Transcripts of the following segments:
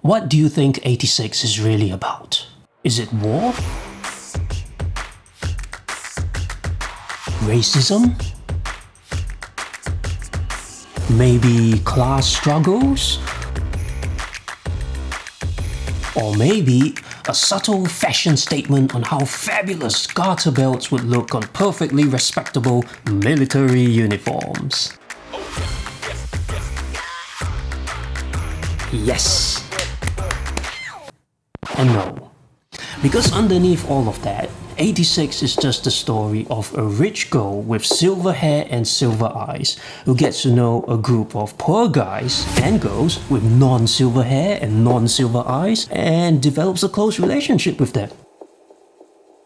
What do you think 86 is really about? Is it war? Racism? Maybe class struggles? Or maybe a subtle fashion statement on how fabulous garter belts would look on perfectly respectable military uniforms. Yes. And no. Because underneath all of that, 86 is just the story of a rich girl with silver hair and silver eyes who gets to know a group of poor guys and girls with non-silver hair and non-silver eyes and develops a close relationship with them.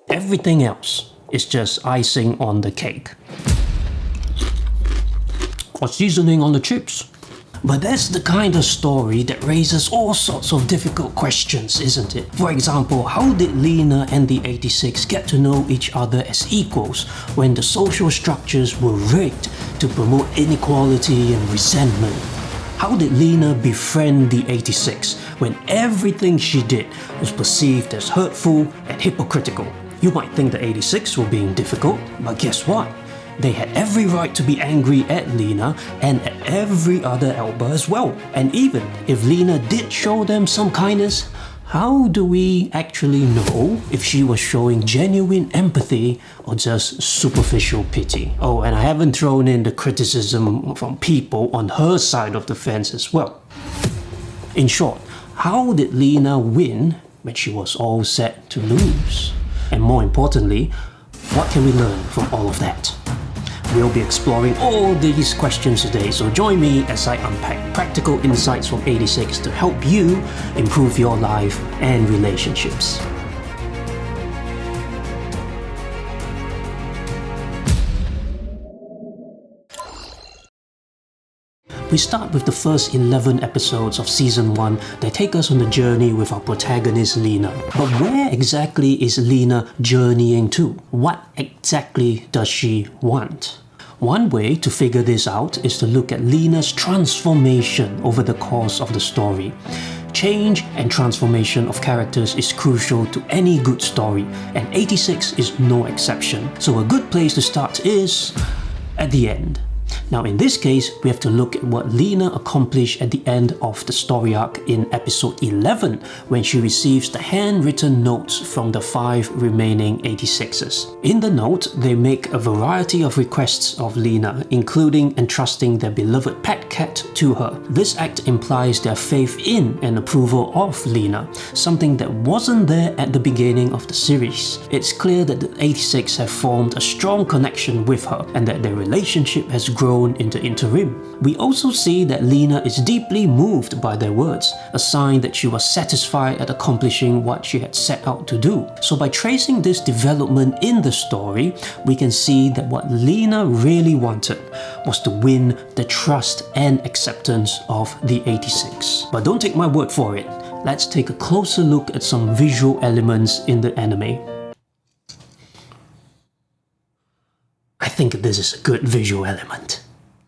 Everything else is just icing on the cake. Or seasoning on the chips. But that's the kind of story that raises all sorts of difficult questions, isn't it? For example, how did Lena and the 86 get to know each other as equals when the social structures were rigged to promote inequality and resentment? How did Lena befriend the 86 when everything she did was perceived as hurtful and hypocritical? You might think the 86 were being difficult, but guess what? They had every right to be angry at Lena and at every other Elba as well. And even if Lena did show them some kindness, how do we actually know if she was showing genuine empathy or just superficial pity? Oh, and I haven't thrown in the criticism from people on her side of the fence as well. In short, how did Lena win when she was all set to lose? And more importantly, what can we learn from all of that? We'll be exploring all these questions today, so join me as I unpack practical insights from 86 to help you improve your life and relationships. We start with the first 11 episodes of Season 1 that take us on the journey with our protagonist Lena. But where exactly is Lena journeying to? What exactly does she want? One way to figure this out is to look at Lena's transformation over the course of the story. Change and transformation of characters is crucial to any good story, and 86 is no exception. So a good place to start is at the end. Now in this case, we have to look at what Lena accomplished at the end of the story arc in episode 11 when she receives the handwritten notes from the 5 remaining 86s. In the note, they make a variety of requests of Lena, including entrusting their beloved pet cat to her. This act implies their faith in and approval of Lena, something that wasn't there at the beginning of the series. It's clear that the 86 have formed a strong connection with her and that their relationship has grown in the interim. We also see that Lena is deeply moved by their words, a sign that she was satisfied at accomplishing what she had set out to do. So by tracing this development in the story, we can see that what Lena really wanted was to win the trust and acceptance of the 86. But don't take my word for it. Let's take a closer look at some visual elements in the anime. I think this is a good visual element.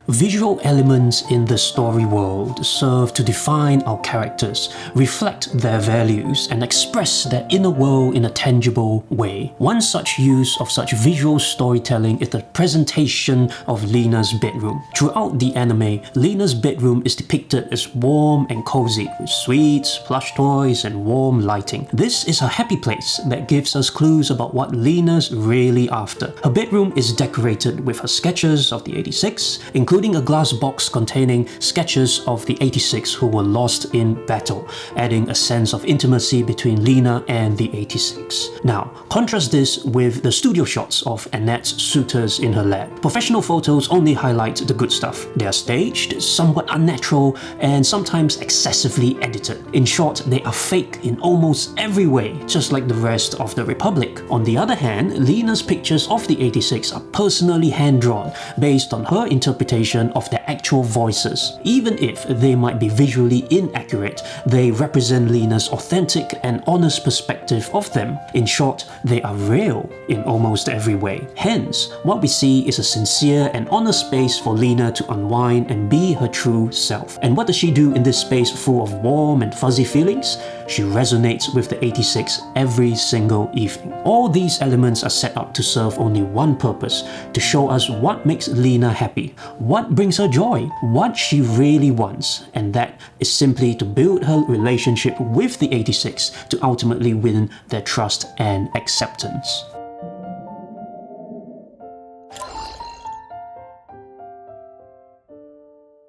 Visual elements in the story world serve to define our characters, reflect their values, and express their inner world in a tangible way. One such use of such visual storytelling is the presentation of Lena's bedroom. Throughout the anime, Lena's bedroom is depicted as warm and cozy, with sweets, plush toys, and warm lighting. This is a happy place that gives us clues about what Lena's really after. Her bedroom is decorated with her sketches of the 86, including a glass box containing sketches of the 86 who were lost in battle, adding a sense of intimacy between Lena and the 86. Now, contrast this with the studio shots of Annette's suitors in her lab. Professional photos only highlight the good stuff. They are staged, somewhat unnatural, and sometimes excessively edited. In short, they are fake in almost every way, just like the rest of the Republic. On the other hand, Lena's pictures of the 86 are personally hand-drawn, based on her interpretation representation of their actual voices. Even if they might be visually inaccurate, they represent Lena's authentic and honest perspective of them. In short, they are real in almost every way. Hence, what we see is a sincere and honest space for Lena to unwind and be her true self. And what does she do in this space full of warm and fuzzy feelings? She resonates with the 86 every single evening. All these elements are set up to serve only one purpose, to show us what makes Lena happy, what brings her joy, what she really wants, and that is simply to build her relationship with the 86 to ultimately win their trust and acceptance.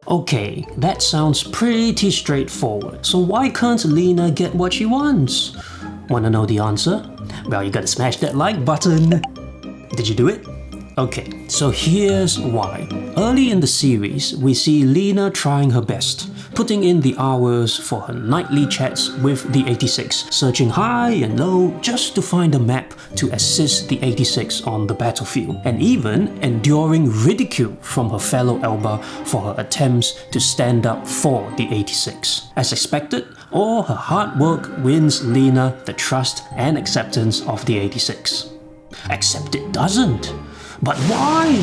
Okay, that sounds pretty straightforward. So why can't Lena get what she wants? Wanna know the answer? Well, you gotta smash that like button. Did you do it? Okay, so here's why. Early in the series, we see Lena trying her best, putting in the hours for her nightly chats with the 86, searching high and low just to find a map to assist the 86 on the battlefield, and even enduring ridicule from her fellow Elba for her attempts to stand up for the 86. As expected, all her hard work wins Lena the trust and acceptance of the 86. Except it doesn't. But why?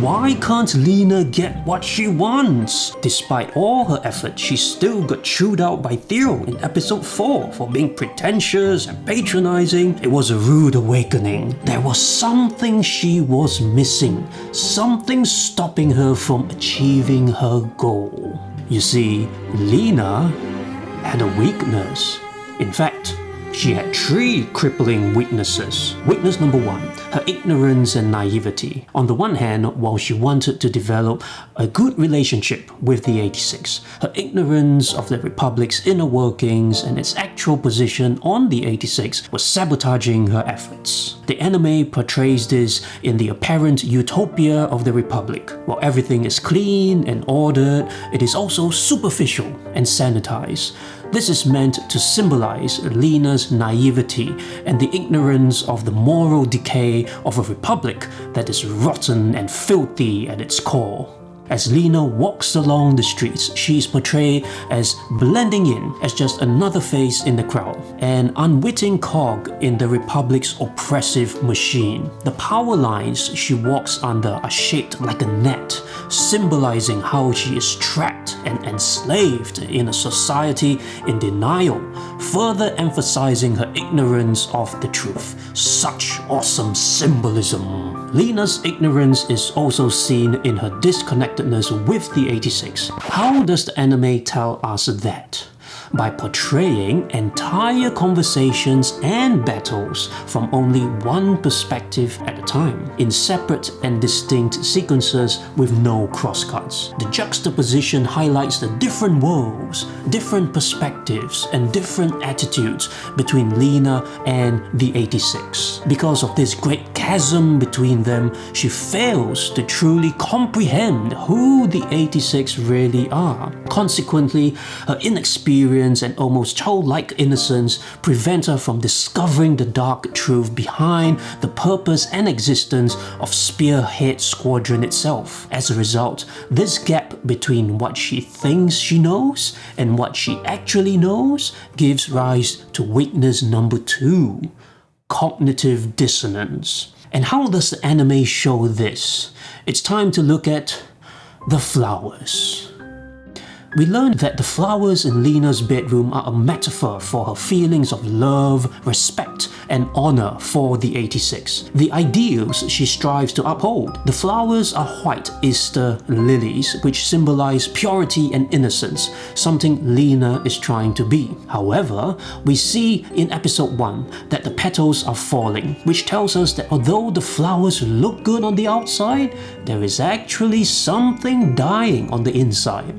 Why can't Lena get what she wants? Despite all her effort, she still got chewed out by Theo in episode 4 for being pretentious and patronizing. It was a rude awakening. There was something she was missing, something stopping her from achieving her goal. You see, Lena had a weakness. In fact, she had 3 crippling weaknesses. Weakness number 1, her ignorance and naivety. On the one hand, while she wanted to develop a good relationship with the 86, her ignorance of the Republic's inner workings and its actual position on the 86 was sabotaging her efforts. The anime portrays this in the apparent utopia of the Republic. While everything is clean and ordered, it is also superficial and sanitized. This is meant to symbolize Lena's naivety and the ignorance of the moral decay of a republic that is rotten and filthy at its core. As Lena walks along the streets, she is portrayed as blending in as just another face in the crowd, an unwitting cog in the Republic's oppressive machine. The power lines she walks under are shaped like a net, symbolizing how she is trapped and enslaved in a society in denial, further emphasizing her ignorance of the truth. Such awesome symbolism. Lena's ignorance is also seen in her disconnectedness with the 86. How does the anime tell us that? By portraying entire conversations and battles from only one perspective at a time, in separate and distinct sequences with no crosscuts. The juxtaposition highlights the different worlds, different perspectives, and different attitudes between Lena and the 86. Because of this great chasm between them, she fails to truly comprehend who the 86 really are. Consequently, her inexperience and almost childlike innocence prevent her from discovering the dark truth behind the purpose and existence of Spearhead Squadron itself. As a result, this gap between what she thinks she knows and what she actually knows gives rise to weakness number 2, cognitive dissonance. And how does the anime show this? It's time to look at the flowers. We learned that the flowers in Lena's bedroom are a metaphor for her feelings of love, respect, and honor for the 86, the ideals she strives to uphold. The flowers are white Easter lilies, which symbolize purity and innocence, something Lena is trying to be. However, we see in episode 1 that the petals are falling, which tells us that although the flowers look good on the outside, there is actually something dying on the inside.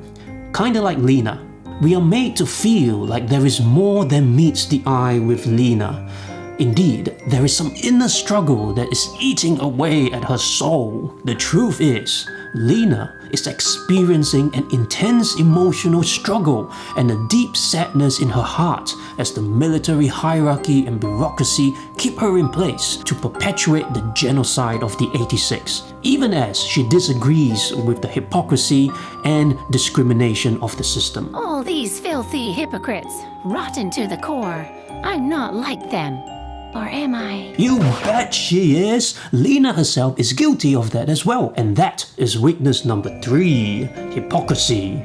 Kinda like Lena, we are made to feel like there is more than meets the eye with Lena. Indeed, there is some inner struggle that is eating away at her soul. The truth is, Lena is experiencing an intense emotional struggle and a deep sadness in her heart as the military hierarchy and bureaucracy keep her in place to perpetuate the genocide of the 86, even as she disagrees with the hypocrisy and discrimination of the system. All these filthy hypocrites, rotten to the core. I'm not like them. Or am I? You bet she is! Lena herself is guilty of that as well, and that is weakness number 3, hypocrisy.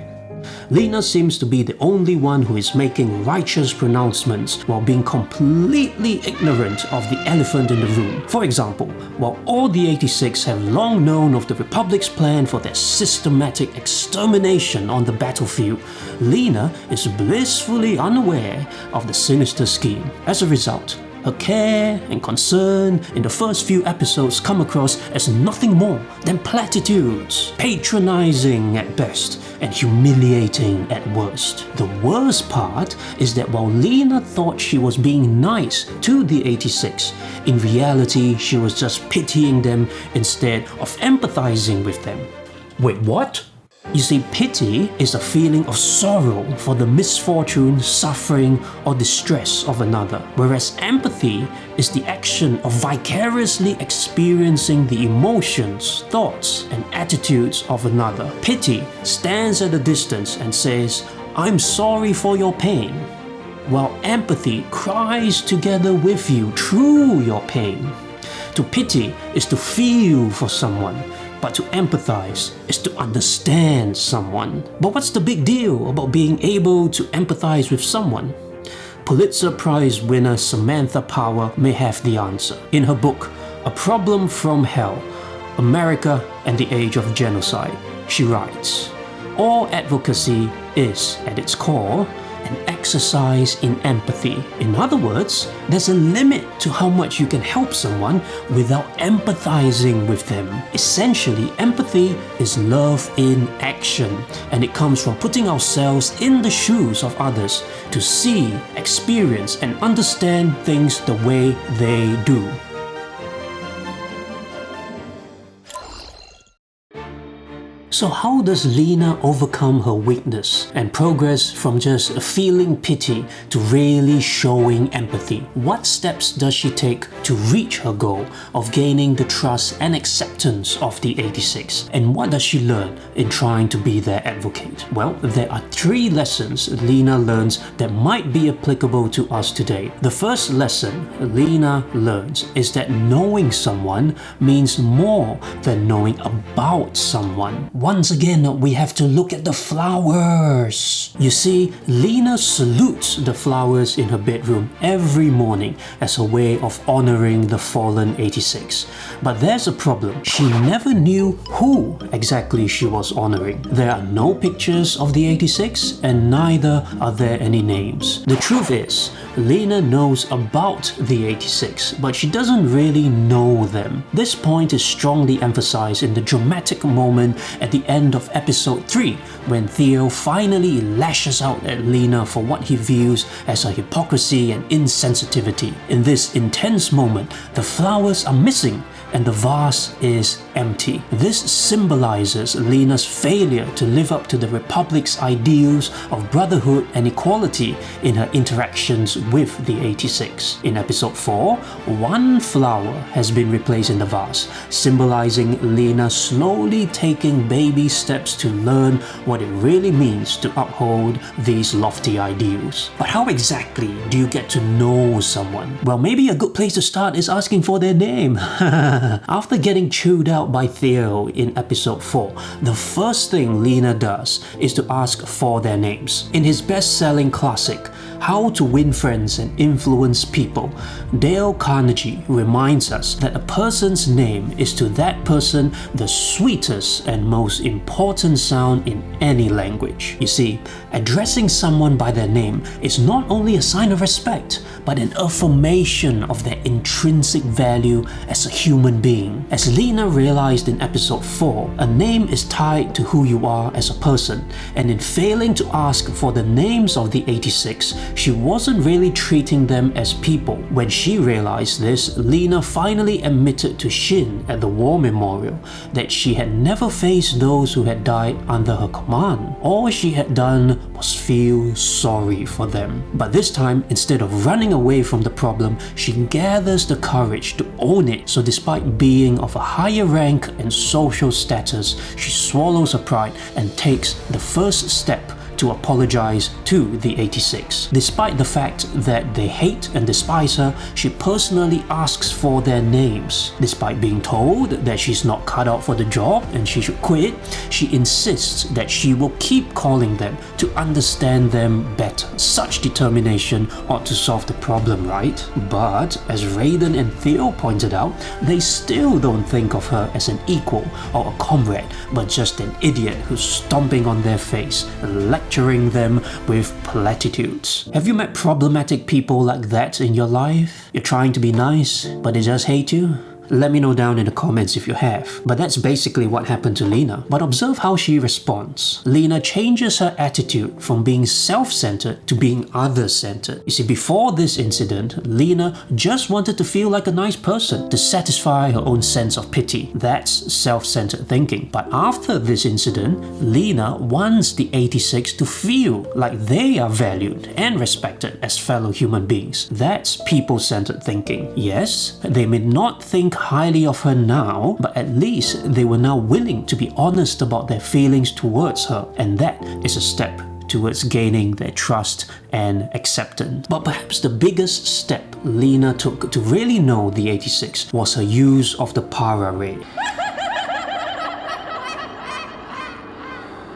Lena seems to be the only one who is making righteous pronouncements while being completely ignorant of the elephant in the room. For example, while all the 86 have long known of the Republic's plan for their systematic extermination on the battlefield, Lena is blissfully unaware of the sinister scheme. As a result, her care and concern in the first few episodes come across as nothing more than platitudes, patronizing at best and humiliating at worst. The worst part is that while Lena thought she was being nice to the 86, in reality she was just pitying them instead of empathizing with them. Wait, what? You see, pity is a feeling of sorrow for the misfortune, suffering, or distress of another, whereas empathy is the action of vicariously experiencing the emotions, thoughts, and attitudes of another. Pity stands at a distance and says, "I'm sorry for your pain," while empathy cries together with you through your pain. To pity is to feel for someone, but to empathize is to understand someone. But what's the big deal about being able to empathize with someone? Pulitzer Prize winner Samantha Power may have the answer. In her book, A Problem from Hell, America and the Age of Genocide, she writes, "All advocacy is, at its core, an exercise in empathy." In other words, there's a limit to how much you can help someone without empathizing with them. Essentially, empathy is love in action, and it comes from putting ourselves in the shoes of others to see, experience, and understand things the way they do. So how does Lena overcome her weakness and progress from just feeling pity to really showing empathy? What steps does she take to reach her goal of gaining the trust and acceptance of the 86? And what does she learn in trying to be their advocate? Well, there are 3 lessons Lena learns that might be applicable to us today. The first lesson Lena learns is that knowing someone means more than knowing about someone. Once again, we have to look at the flowers. You see, Lena salutes the flowers in her bedroom every morning as a way of honoring the fallen 86. But there's a problem. She never knew who exactly she was honoring. There are no pictures of the 86 and neither are there any names. The truth is, Lena knows about the 86, but she doesn't really know them. This point is strongly emphasized in the dramatic moment at the end of episode 3, when Theo finally lashes out at Lena for what he views as her hypocrisy and insensitivity. In this intense moment, the flowers are missing and the vase is empty. This symbolizes Lena's failure to live up to the Republic's ideals of brotherhood and equality in her interactions with the 86. In episode 4, 1 flower has been replaced in the vase, symbolizing Lena slowly taking baby steps to learn what it really means to uphold these lofty ideals. But how exactly do you get to know someone? Well, maybe a good place to start is asking for their name. After getting chewed out by Theo in episode 4, the first thing Lena does is to ask for their names. In his best-selling classic, How to Win Friends and Influence People, Dale Carnegie reminds us that a person's name is to that person the sweetest and most important sound in any language. You see, addressing someone by their name is not only a sign of respect, but an affirmation of their intrinsic value as a human human being. As Lena realized in episode 4, a name is tied to who you are as a person, and in failing to ask for the names of the 86, she wasn't really treating them as people. When she realized this, Lena finally admitted to Shin at the war memorial that she had never faced those who had died under her command. All she had done was feel sorry for them. But this time, instead of running away from the problem, she gathers the courage to own it. So despite being of a higher rank and social status, she swallows her pride and takes the first step to apologize to the 86. Despite the fact that they hate and despise her, she personally asks for their names. Despite being told that she's not cut out for the job and she should quit, she insists that she will keep calling them to understand them better. Such determination ought to solve the problem, right? But as Raiden and Theo pointed out, they still don't think of her as an equal or a comrade, but just an idiot who's stomping on their face, lecturing them with platitudes. Have you met problematic people like that in your life? You're trying to be nice, but they just hate you? Let me know down in the comments if you have. But that's basically what happened to Lena. But observe how she responds. Lena changes her attitude from being self-centered to being other-centered. You see, before this incident, Lena just wanted to feel like a nice person to satisfy her own sense of pity. That's self-centered thinking. But after this incident, Lena wants the 86 to feel like they are valued and respected as fellow human beings. That's people-centered thinking. Yes, they may not think highly of her now, but at least they were now willing to be honest about their feelings towards her, and that is a step towards gaining their trust and acceptance. But perhaps the biggest step Lena took to really know the 86 was her use of the Para Raid.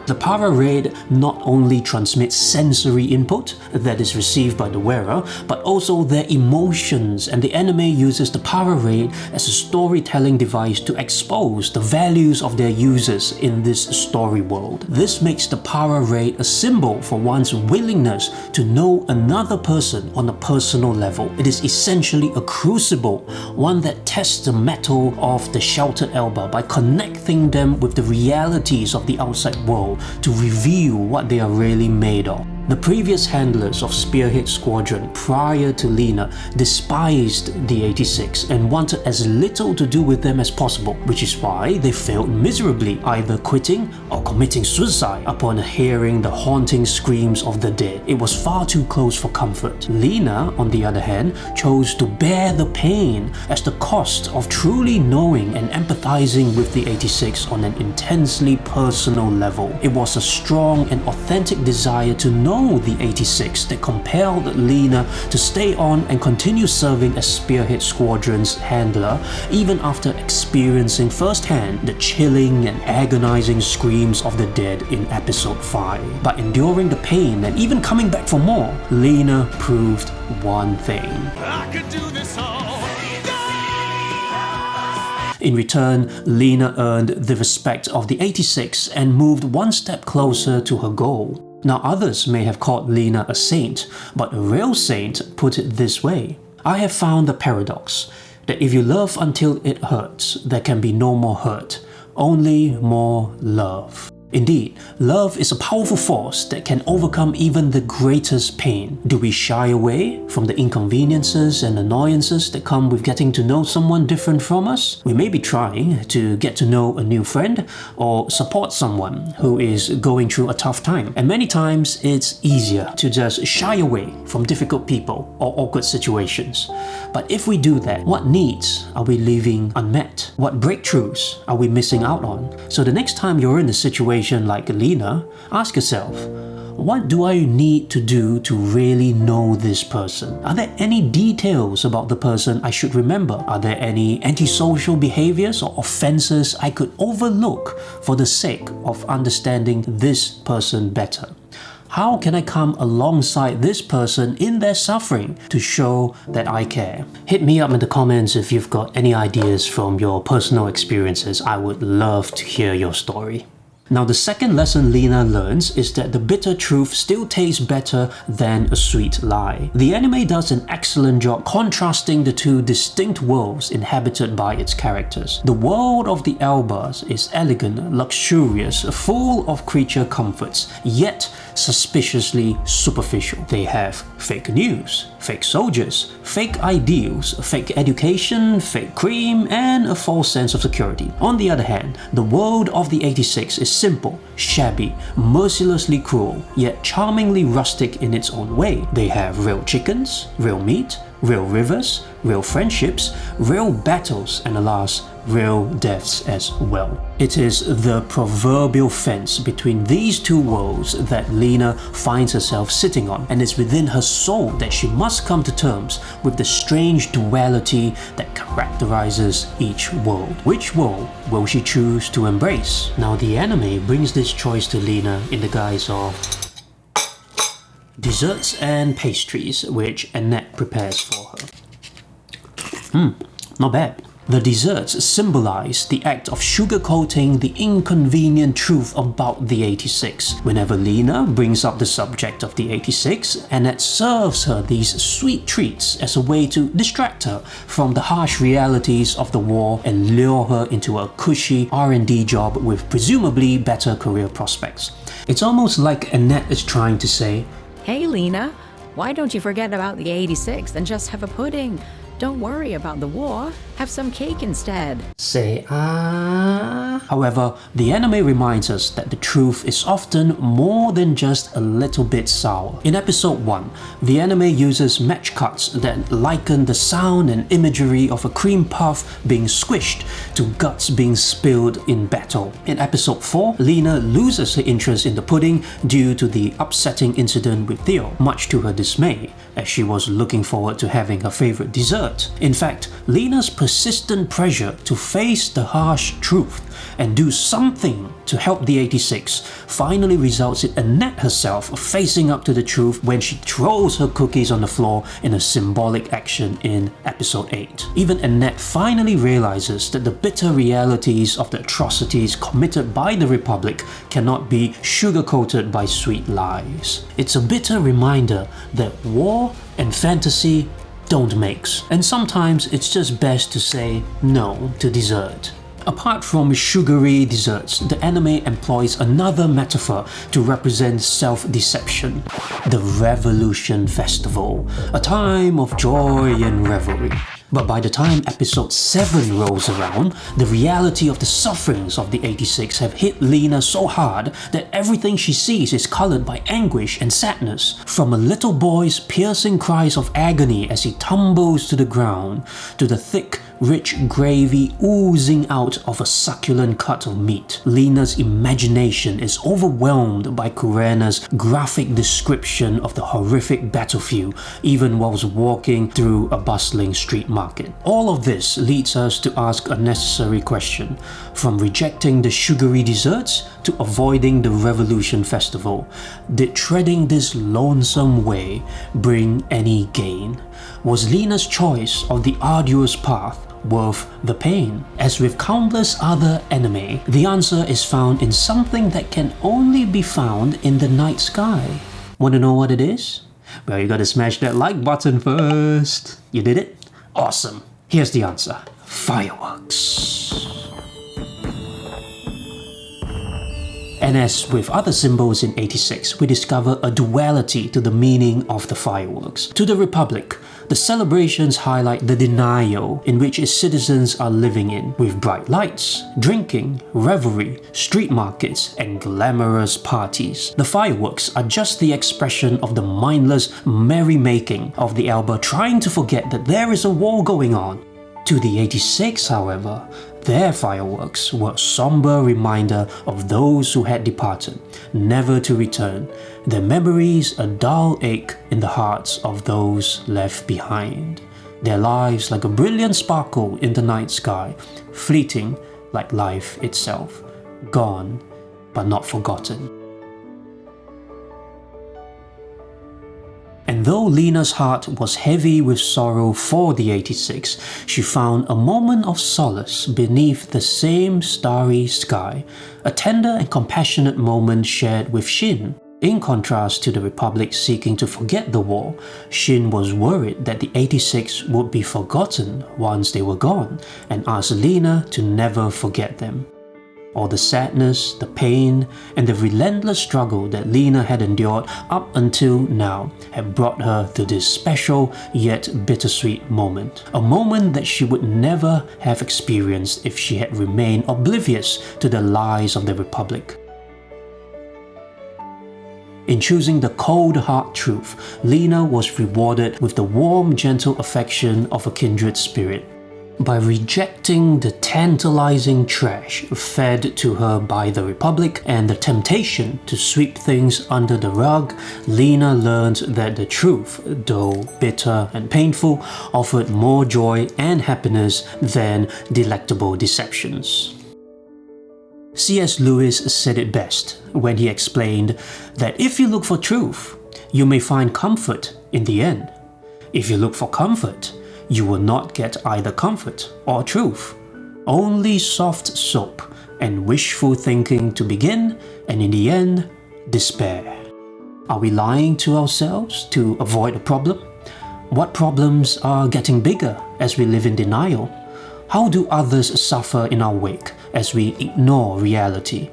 The Para Raid not only transmits sensory input that is received by the wearer, but also their emotions, and the anime uses the Para Raid as a storytelling device to expose the values of their users in this story world. This makes the Para Raid a symbol for one's willingness to know another person on a personal level. It is essentially a crucible, one that tests the metal of the sheltered elbow by connecting them with the realities of the outside world to reveal what they are really made of. The previous handlers of Spearhead Squadron prior to Lena despised the 86 and wanted as little to do with them as possible, which is why they failed miserably, either quitting or committing suicide upon hearing the haunting screams of the dead. It was far too close for comfort. Lena, on the other hand, chose to bear the pain as the cost of truly knowing and empathizing with the 86 on an intensely personal level. It was a strong and authentic desire to know the 86 that compelled Lena to stay on and continue serving as Spearhead Squadron's handler, even after experiencing firsthand the chilling and agonizing screams of the dead in episode 5. By enduring the pain and even coming back for more, Lena proved one thing. I could do this all. In return, Lena earned the respect of the 86 and moved one step closer to her goal. Now, others may have called Lena a saint, but a real saint put it this way: I have found the paradox that if you love until it hurts, there can be no more hurt, only more love. Indeed, love is a powerful force that can overcome even the greatest pain. Do we shy away from the inconveniences and annoyances that come with getting to know someone different from us? We may be trying to get to know a new friend or support someone who is going through a tough time. And many times it's easier to just shy away from difficult people or awkward situations. But if we do that, what needs are we leaving unmet? What breakthroughs are we missing out on? So the next time you're in a situation like Lena, ask yourself, what do I need to do to really know this person? Are there any details about the person I should remember? Are there any antisocial behaviors or offenses I could overlook for the sake of understanding this person better? How can I come alongside this person in their suffering to show that I care? Hit me up in the comments if you've got any ideas from your personal experiences. I would love to hear your story. Now, the second lesson Lena learns is that the bitter truth still tastes better than a sweet lie. The anime does an excellent job contrasting the two distinct worlds inhabited by its characters. The world of the Albas is elegant, luxurious, full of creature comforts, yet suspiciously superficial. They have fake news, fake soldiers, fake ideals, fake education, fake cream, and a false sense of security. On the other hand, the world of the 86 is simple, shabby, mercilessly cruel, yet charmingly rustic in its own way. They have real chickens, real meat, real rivers, real friendships, real battles, and alas, real deaths as well. It is the proverbial fence between these two worlds that Lena finds herself sitting on, and it's within her soul that she must come to terms with the strange duality that characterizes each world. Which world will she choose to embrace? Now, the anime brings this choice to Lena in the guise of desserts and pastries, which Annette prepares for her. Not bad. The desserts symbolize the act of sugarcoating the inconvenient truth about the 86. Whenever Lena brings up the subject of the 86, Annette serves her these sweet treats as a way to distract her from the harsh realities of the war and lure her into a cushy R&D job with presumably better career prospects. It's almost like Annette is trying to say, "Hey Lena, why don't you forget about the 86 and just have a pudding? Don't worry about the war, have some cake instead." Say ah. However, the anime reminds us that the truth is often more than just a little bit sour. In episode 1, the anime uses match cuts that liken the sound and imagery of a cream puff being squished to guts being spilled in battle. In episode 4, Lena loses her interest in the pudding due to the upsetting incident with Theo, much to her dismay, as she was looking forward to having her favorite dessert. In fact, Lena's persistent pressure to face the harsh truth and do something to help the 86 finally results in Annette herself facing up to the truth when she throws her cookies on the floor in a symbolic action in episode 8. Even Annette finally realizes that the bitter realities of the atrocities committed by the Republic cannot be sugar-coated by sweet lies. It's a bitter reminder that war and fantasy don't mix, and sometimes it's just best to say no to dessert. Apart from sugary desserts, the anime employs another metaphor to represent self-deception: the Revolution Festival, a time of joy and revelry. But by the time episode 7 rolls around, the reality of the sufferings of the 86 have hit Lena so hard that everything she sees is colored by anguish and sadness. From a little boy's piercing cries of agony as he tumbles to the ground, to the thick, rich gravy oozing out of a succulent cut of meat. Lena's imagination is overwhelmed by Kurena's graphic description of the horrific battlefield, even whilst walking through a bustling street market. All of this leads us to ask a necessary question: from rejecting the sugary desserts to avoiding the Revolution Festival, did treading this lonesome way bring any gain? Was Lena's choice of the arduous path worth the pain? As with countless other anime, the answer is found in something that can only be found in the night sky. Wanna know what it is? Well, you gotta smash that like button first. You did it? Awesome. Here's the answer: fireworks. And as with other symbols in 86, we discover a duality to the meaning of the fireworks. To the Republic, the celebrations highlight the denial in which its citizens are living in, with bright lights, drinking, revelry, street markets, and glamorous parties. The fireworks are just the expression of the mindless merrymaking of the Alba trying to forget that there is a war going on. To the 86, however, their fireworks were a somber reminder of those who had departed, never to return, their memories a dull ache in the hearts of those left behind, their lives like a brilliant sparkle in the night sky, fleeting like life itself, gone but not forgotten. And though Lena's heart was heavy with sorrow for the 86, she found a moment of solace beneath the same starry sky, a tender and compassionate moment shared with Shin. In contrast to the Republic seeking to forget the war, Shin was worried that the 86 would be forgotten once they were gone, and asked Lena to never forget them. All the sadness, the pain, and the relentless struggle that Lena had endured up until now had brought her to this special yet bittersweet moment. A moment that she would never have experienced if she had remained oblivious to the lies of the Republic. In choosing the cold hard truth, Lena was rewarded with the warm, gentle affection of a kindred spirit. By rejecting the tantalizing trash fed to her by the Republic and the temptation to sweep things under the rug, Lena learned that the truth, though bitter and painful, offered more joy and happiness than delectable deceptions. C.S. Lewis said it best when he explained that if you look for truth, you may find comfort in the end. If you look for comfort, you will not get either comfort or truth. Only soft soap and wishful thinking to begin, and in the end, despair. Are we lying to ourselves to avoid a problem? What problems are getting bigger as we live in denial? How do others suffer in our wake as we ignore reality?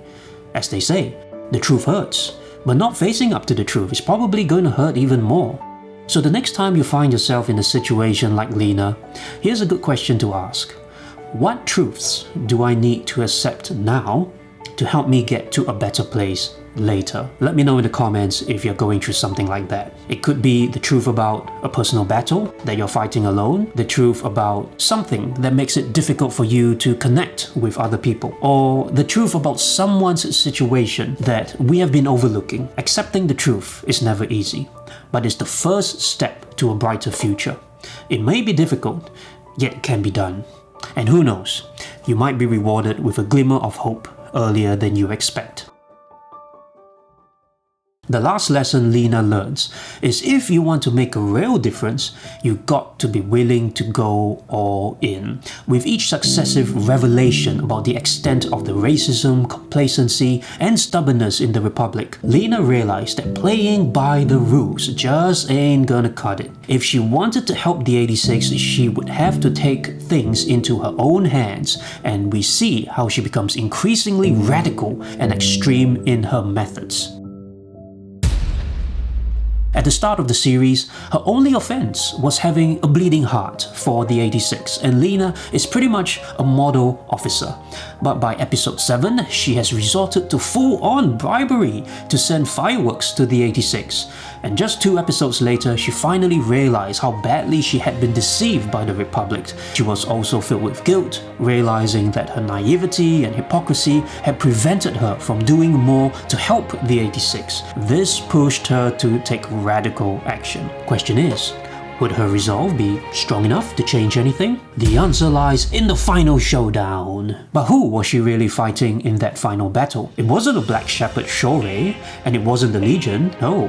As they say, the truth hurts, but not facing up to the truth is probably going to hurt even more. So the next time you find yourself in a situation like Lena, here's a good question to ask. What truths do I need to accept now to help me get to a better place later? Let me know in the comments if you're going through something like that. It could be the truth about a personal battle that you're fighting alone, the truth about something that makes it difficult for you to connect with other people, or the truth about someone's situation that we have been overlooking. Accepting the truth is never easy, but it's the first step to a brighter future. It may be difficult, yet it can be done. And who knows, you might be rewarded with a glimmer of hope earlier than you expect. The last lesson Lena learns is if you want to make a real difference, you got to be willing to go all in. With each successive revelation about the extent of the racism, complacency, and stubbornness in the Republic, Lena realized that playing by the rules just ain't gonna cut it. If she wanted to help the 86, she would have to take things into her own hands, and we see how she becomes increasingly radical and extreme in her methods. At the start of the series, her only offense was having a bleeding heart for the 86, and Lena is pretty much a model officer. But by episode 7, she has resorted to full-on bribery to send fireworks to the 86. And just 2 episodes later, she finally realized how badly she had been deceived by the Republic. She was also filled with guilt, realizing that her naivety and hypocrisy had prevented her from doing more to help the 86. This pushed her to take radical action. Question is, would her resolve be strong enough to change anything? The answer lies in the final showdown. But who was she really fighting in that final battle? It wasn't a Black Shepherd Shore, and it wasn't the Legion, no.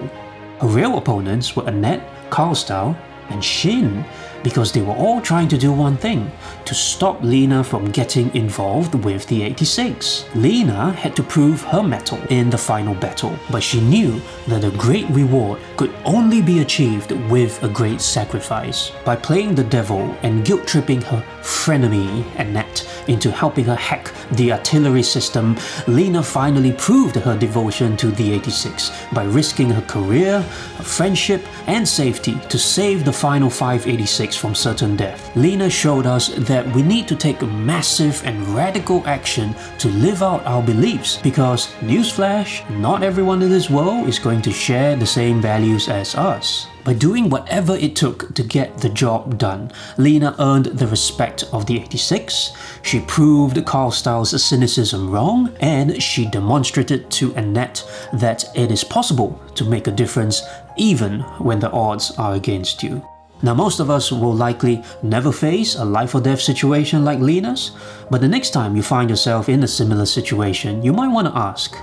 Her real opponents were Annette, Carlstyle, and Shin, because they were all trying to do one thing, to stop Lena from getting involved with the 86. Lena had to prove her mettle in the final battle, but she knew that a great reward could only be achieved with a great sacrifice. By playing the devil and guilt-tripping her frenemy Annette into helping her hack the artillery system, Lena finally proved her devotion to the 86 by risking her career, her friendship, and safety to save the final 586 from certain death. Lena showed us that we need to take massive and radical action to live out our beliefs, because, newsflash, not everyone in this world is going to share the same values as us. By doing whatever it took to get the job done, Lena earned the respect of the 86, she proved Carlstyle's cynicism wrong, and she demonstrated to Annette that it is possible to make a difference even when the odds are against you. Now, most of us will likely never face a life or death situation like Lena's, but the next time you find yourself in a similar situation, you might want to ask,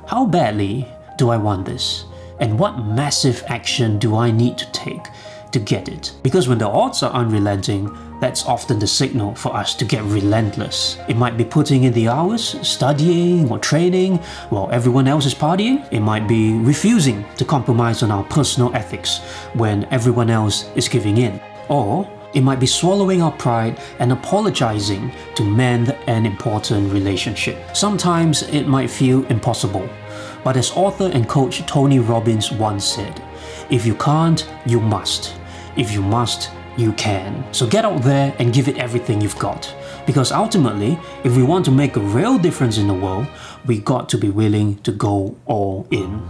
how badly do I want this? And what massive action do I need to take to get it? Because when the odds are unrelenting, that's often the signal for us to get relentless. It might be putting in the hours, studying or training while everyone else is partying. It might be refusing to compromise on our personal ethics when everyone else is giving in. Or it might be swallowing our pride and apologizing to mend an important relationship. Sometimes it might feel impossible, but as author and coach Tony Robbins once said, if you can't, you must. If you must, you can. So get out there and give it everything you've got. Because ultimately, if we want to make a real difference in the world, we got to be willing to go all in.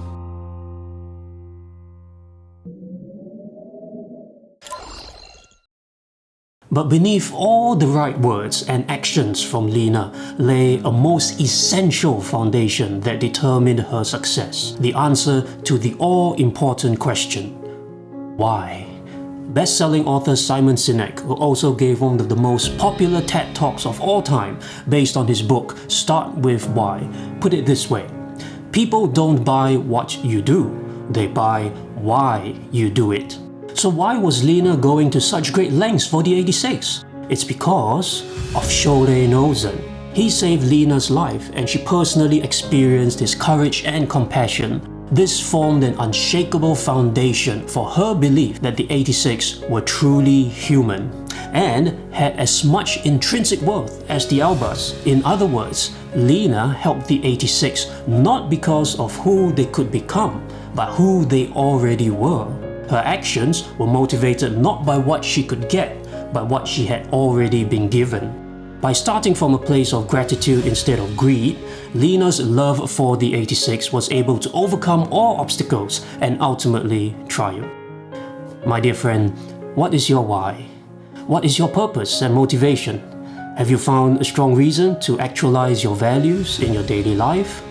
But beneath all the right words and actions from Lena lay a most essential foundation that determined her success. The answer to the all-important question, why? Best-selling author Simon Sinek, who also gave one of the most popular TED Talks of all time based on his book Start With Why, put it this way: people don't buy what you do, they buy why you do it. So why was Lena going to such great lengths for the 86? It's because of Shohei Nozen. He saved Lena's life and she personally experienced his courage and compassion. This formed an unshakable foundation for her belief that the 86 were truly human and had as much intrinsic worth as the Albas. In other words, Lena helped the 86 not because of who they could become, but who they already were. Her actions were motivated not by what she could get, but what she had already been given. By starting from a place of gratitude instead of greed, Lena's love for the 86 was able to overcome all obstacles and ultimately triumph. My dear friend, what is your why? What is your purpose and motivation? Have you found a strong reason to actualize your values in your daily life?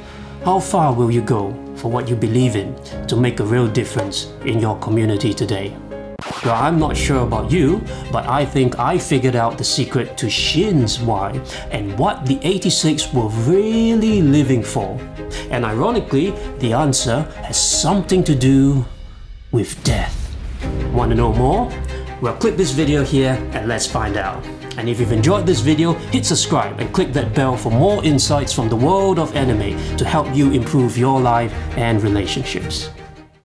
How far will you go for what you believe in to make a real difference in your community today? Well, I'm not sure about you, but I think I figured out the secret to Shin's why and what the 86 were really living for. And ironically, the answer has something to do with death. Want to know more? Well, click this video here and let's find out. And if you've enjoyed this video, hit subscribe and click that bell for more insights from the world of anime to help you improve your life and relationships.